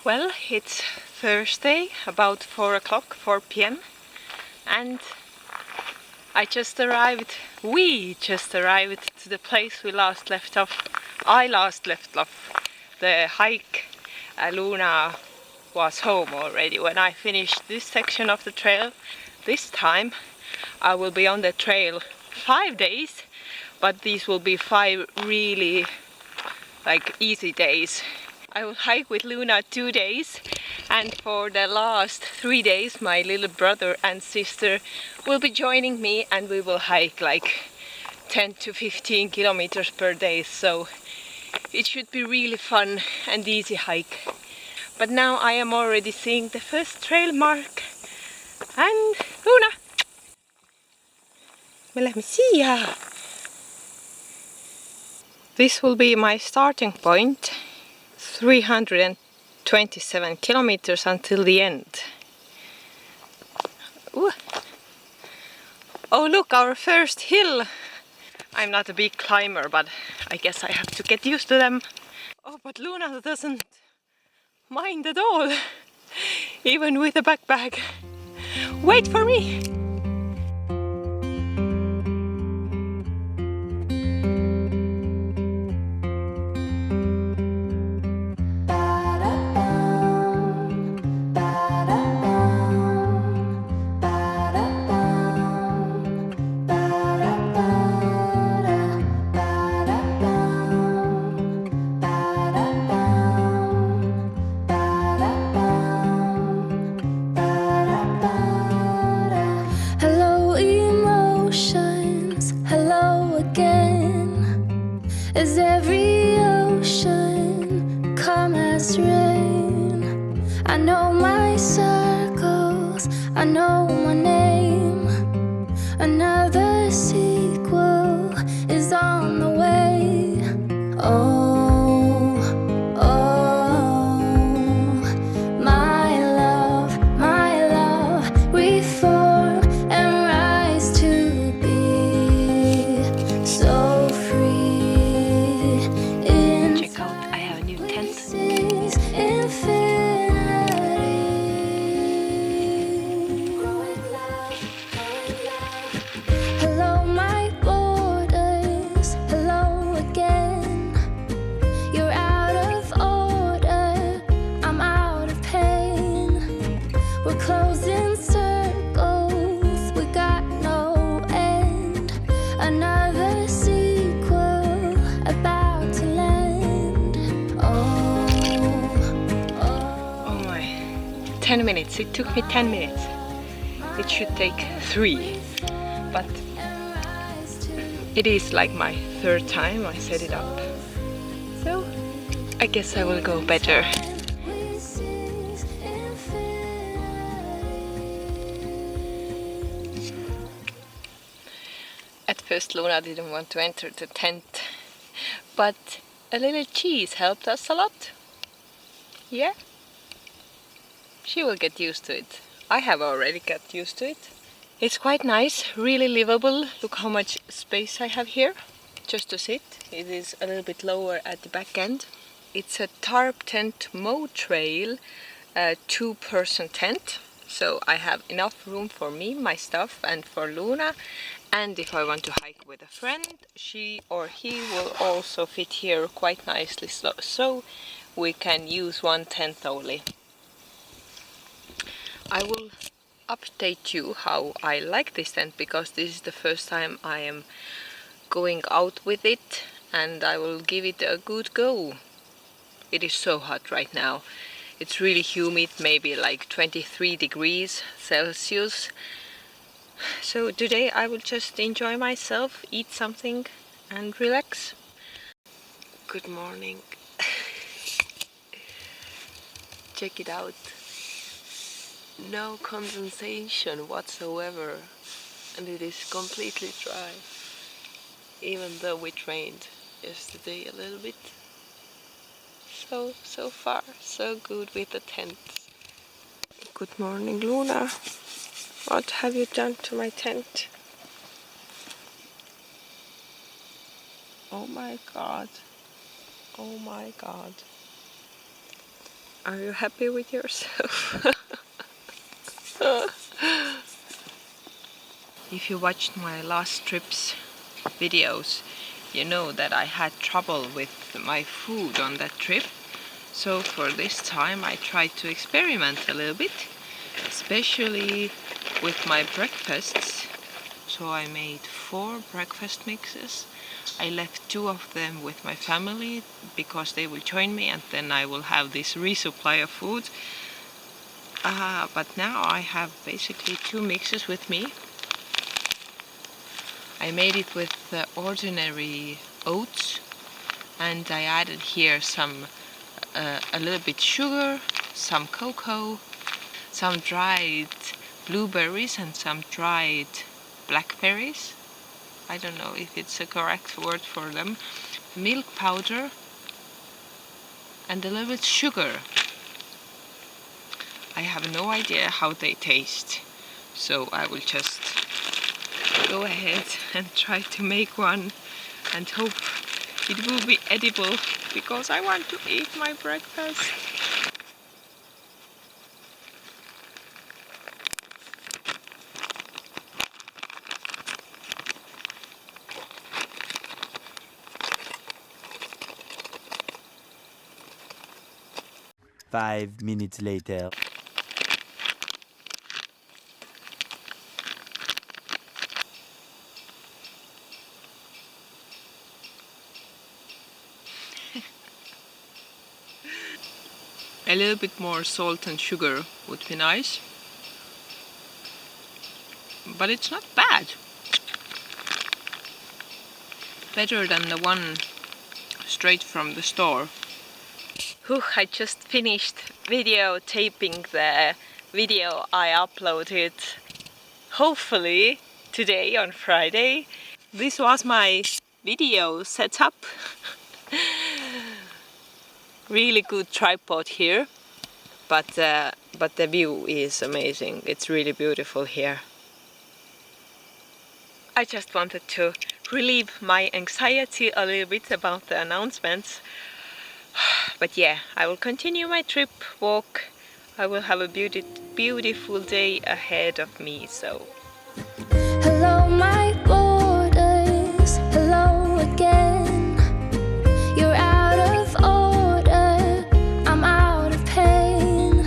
Well, it's Thursday, about 4 o'clock, 4 p.m. and we just arrived to the place we last left off. I last left off the hike. Luna was home already when I finished this section of the trail. This time I will be on the trail 5 days, but these will be 5 really easy days. I will hike with Luna 2 days, and for the last 3 days my little brother and sister will be joining me, and we will hike 10 to 15 kilometers per day, so it should be really fun and easy hike. But now I am already seeing the first trail mark, and Luna, let me see. This will be my starting point. 327 kilometers until the end. Ooh. Oh look, our first hill! I'm not a big climber, but I guess I have to get used to them. Oh, but Luna doesn't mind at all, even with a backpack. Wait for me! As every ocean come as rain, I know my circles, I know my name. Another sequel is on the way. Oh, oh, my love, reform and rise to be so free. Another sequel about to land. Oh my, 10 minutes. It took me 10 minutes. It should take 3, but it is like my 3rd time I set it up, so I guess I will go better. At first Luna didn't want to enter the tent, but a little cheese helped us a lot. Yeah, she will get used to it. I have already got used to it. It's quite nice, really livable. Look how much space I have here just to sit. It is a little bit lower at the back end. It's a tarp tent mow trail, a 2-person tent. So I have enough room for me, my stuff, and for Luna. And if I want to hike with a friend, she or he will also fit here quite nicely, so we can use one tent only. I will update you how I like this tent, because this is the first time I am going out with it, and I will give it a good go. It is so hot right now. It's really humid, maybe 23 degrees Celsius. So today I will just enjoy myself, eat something and relax. Good morning. Check it out. No condensation whatsoever, and it is completely dry, even though it rained yesterday a little bit. So far so good with the tent. Good morning, Luna. What have you done to my tent? Oh my god. Oh my god. Are you happy with yourself? If you watched my last trip's videos, you know that I had trouble with my food on that trip. So for this time I tried to experiment a little bit, especially with my breakfasts. So I made 4 breakfast mixes. I left 2 of them with my family because they will join me, and then I will have this resupply of food. But now I have basically 2 mixes with me. I made it with ordinary oats, and I added here some a little bit sugar, some cocoa, some dried blueberries and some dried blackberries. I don't know if it's a correct word for them. Milk powder and a little bit sugar. I have no idea how they taste, so I will just go ahead and try to make one and hope it will be edible, because I want to eat my breakfast. Five minutes later. A little bit more salt and sugar would be nice, but it's not bad. Better than the one straight from the store. I just finished videotaping the video I uploaded, hopefully today on Friday. This was my video setup. Really good tripod here, but the view is amazing. It's really beautiful here. I just wanted to relieve my anxiety a little bit about the announcements. But yeah, I will continue my trip walk. I will have a beautiful day ahead of me, so. Hello, my borders. Hello again. You're out of order. I'm out of pain.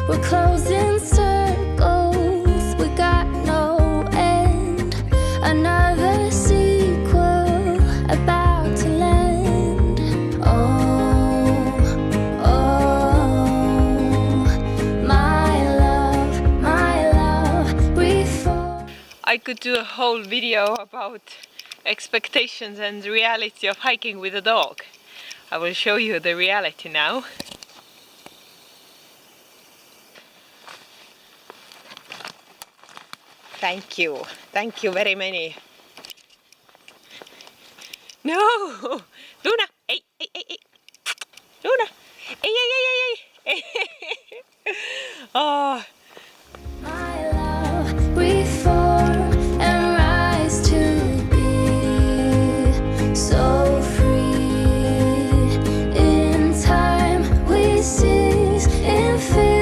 We're closing circles. We got no end. Another sequel about to land. Oh, my love, before. I could do a whole video about expectations and reality of hiking with a dog. I will show you the reality now. Thank you very many. No! Luna! Hey! Luna! Hey! Oh. My love, reform and rise to be so free. In time we seize infinity.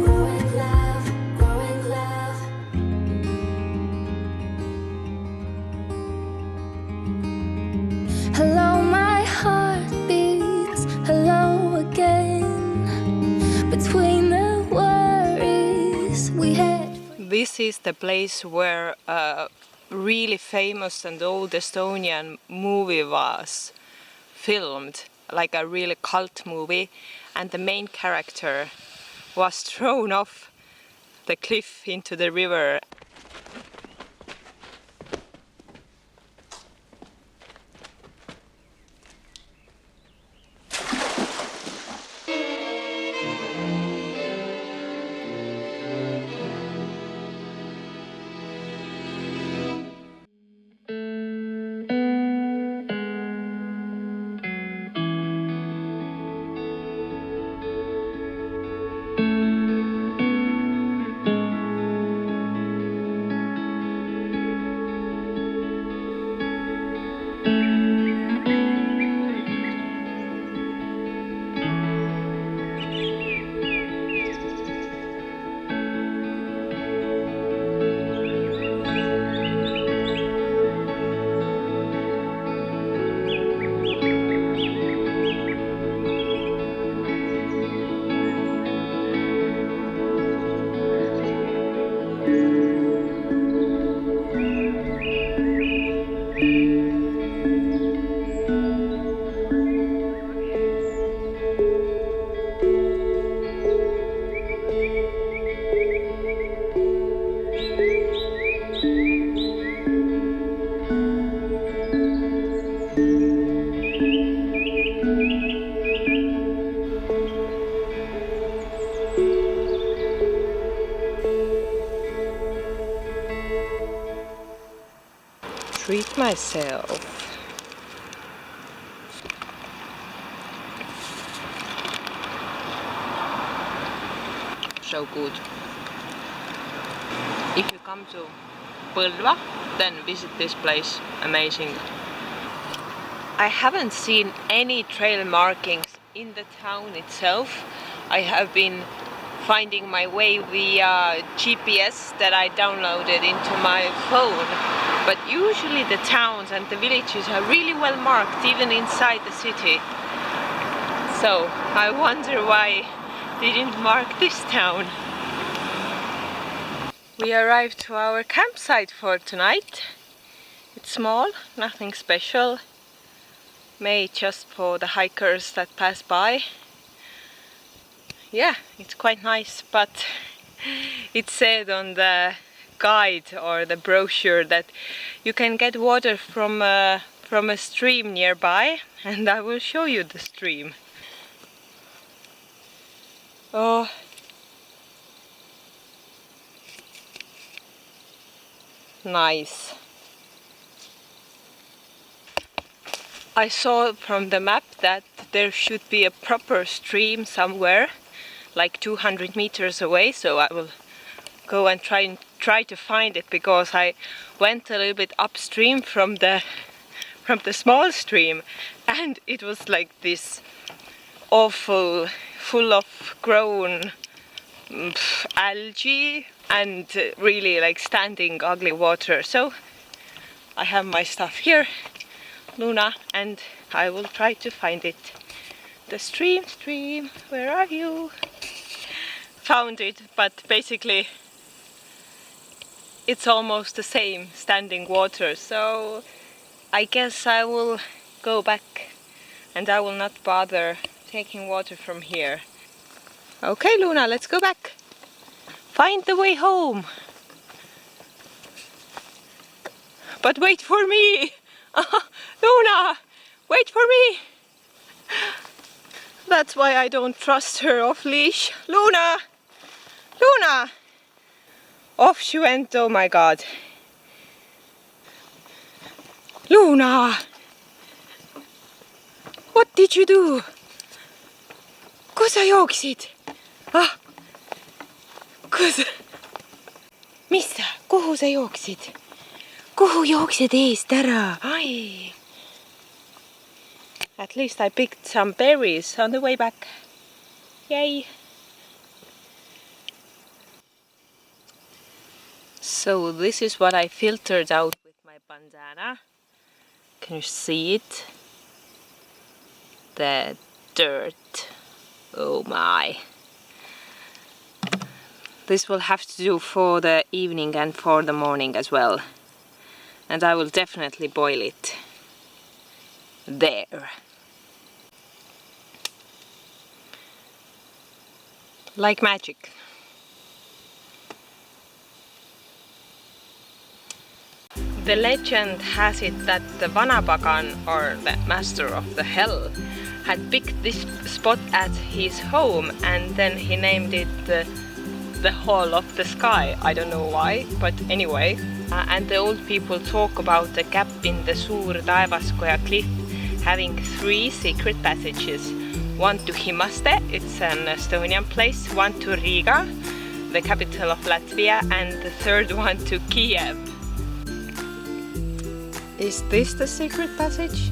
Growing love, growing love. Hello, my heart beats. Hello again. Between the worries we had. This is the place where a really famous and old Estonian movie was filmed, like a really cult movie, and the main character was thrown off the cliff into the river. myself. So good. If you come to Põlva, then visit this place. Amazing. I haven't seen any trail markings in the town itself. I have been finding my way via GPS that I downloaded into my phone. But usually the towns and the villages are really well marked, even inside the city. So I wonder why they didn't mark this town. We arrived to our campsite for tonight. It's small, nothing special. Made just for the hikers that pass by. Yeah, it's quite nice, but it said on the guide or the brochure that you can get water from a stream nearby, and I will show you the stream. Oh, nice. I saw from the map that there should be a proper stream somewhere, like 200 meters away, so I will go and try to find it, because I went a little bit upstream from the small stream, and it was like this awful, full of grown algae and really like standing ugly water. So I have my stuff here, Luna, and I will try to find it. The stream, where are you? Found it, but basically it's almost the same standing water, so I guess I will go back and I will not bother taking water from here. Okay, Luna, let's go back. Find the way home. But wait for me! Luna, wait for me! That's why I don't trust her off leash. Luna! Luna! Off she went, oh my god. Luna! What did you do? Kuhu sa jooksid? Ah? Mis sa? Kuhu sa jooksid? Kuhu jooksed eest ära? Ai! At least I picked some berries on the way back. Yay! So this is what I filtered out with my bandana. Can you see it? The dirt. Oh my. This will have to do for the evening and for the morning as well. And I will definitely boil it. There. Like magic. The legend has it that the Vanapagan, or the master of the hell, had picked this spot as his home, and then he named it the Hall of the Sky. I don't know why, but anyway. And the old people talk about the gap in the Taevaskoja cliff having 3 secret passages. One to Himaste, it's an Estonian place, one to Riga, the capital of Latvia, and the third one to Kiidjärve. Is this the secret passage?